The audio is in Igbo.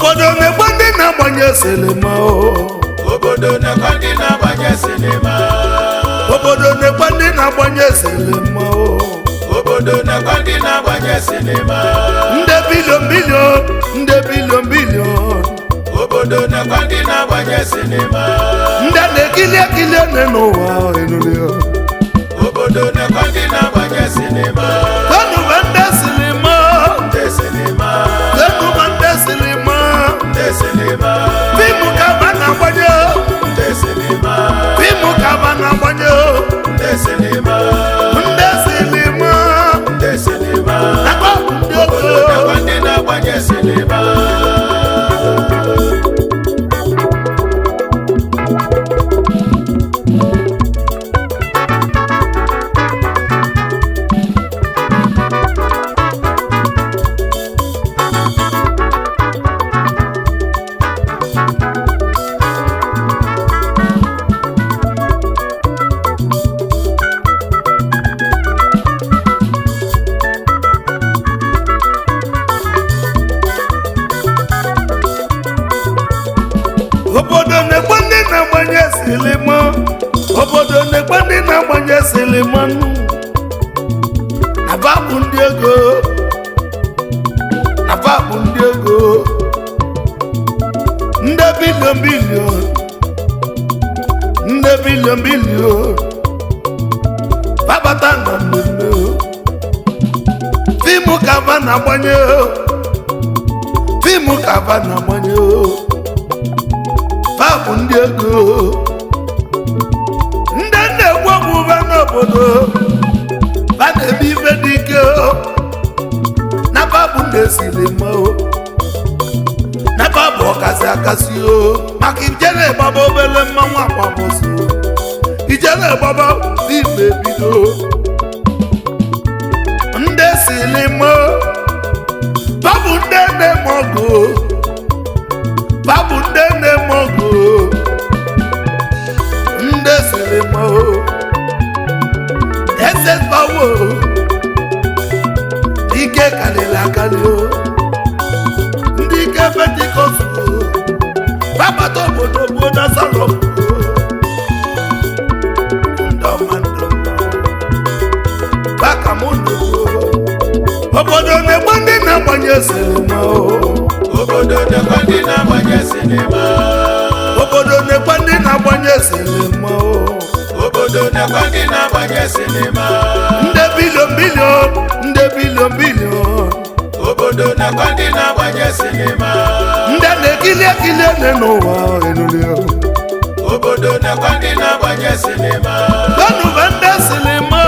obodo na-ekwe ndị na-agbanye sinima obodo na-ekwe ndị na-agbanye sinima obodo na-ekwe ndị na-agbanye sinima obodo na-ekwe ndị na-agbanye sinima nde bilion obodo na-ekwe ndị na-agbanye sinima nde na-ekili ekili n'ụwa enulio obodo na-ekwe ndị na-agbanye sinima Tonuba nde sinima Tonuba nde sinima Fimu kaba na-agbanye Fimu kaba na-agbanye nde sinima Nakwa ndị obodo na-ekwe ndị na-agbanye sinima obodo na-ekwe ndị na-agbanye sinima obodo na-ekwe ndị na-agbanye sinima ababụ ndị ego ababụ ndị ego nde bilion babata na mmemme fimu kaba na-agbanye fimu kaba na-agbanye babụ ndị ego ndị na-egwu ọgbụba n'obodo ba na-eme ife dị ike na babụ na-esili mma na babụ ọkasị akasị maka ijele gbaba obele mmanwụ akwabosi ijele gbaba n'ime bido ndị sili mma babụ ndị na-eme ọgụ babụ ndị na-eme ọgụ ndị siri mma eze bawo ike karịrị akarị ndị ike pentikọst babata obodo bụ na salọ bakamụndụ obodo na-egbe ndị na-agbanye sinima obodo na-ekwe ndị na-agbanye sinima obodo na-ekwe ndị na-agbanye sinima obodo na-ekwe ndị na-agbanye sinima nde bilion obodo na-ekwe ndị na-agbanye sinima nde na-ekili ekili n'ụwa enulio obodo na-ekwe ndị na-agbanye sinima Tonuba nde sinima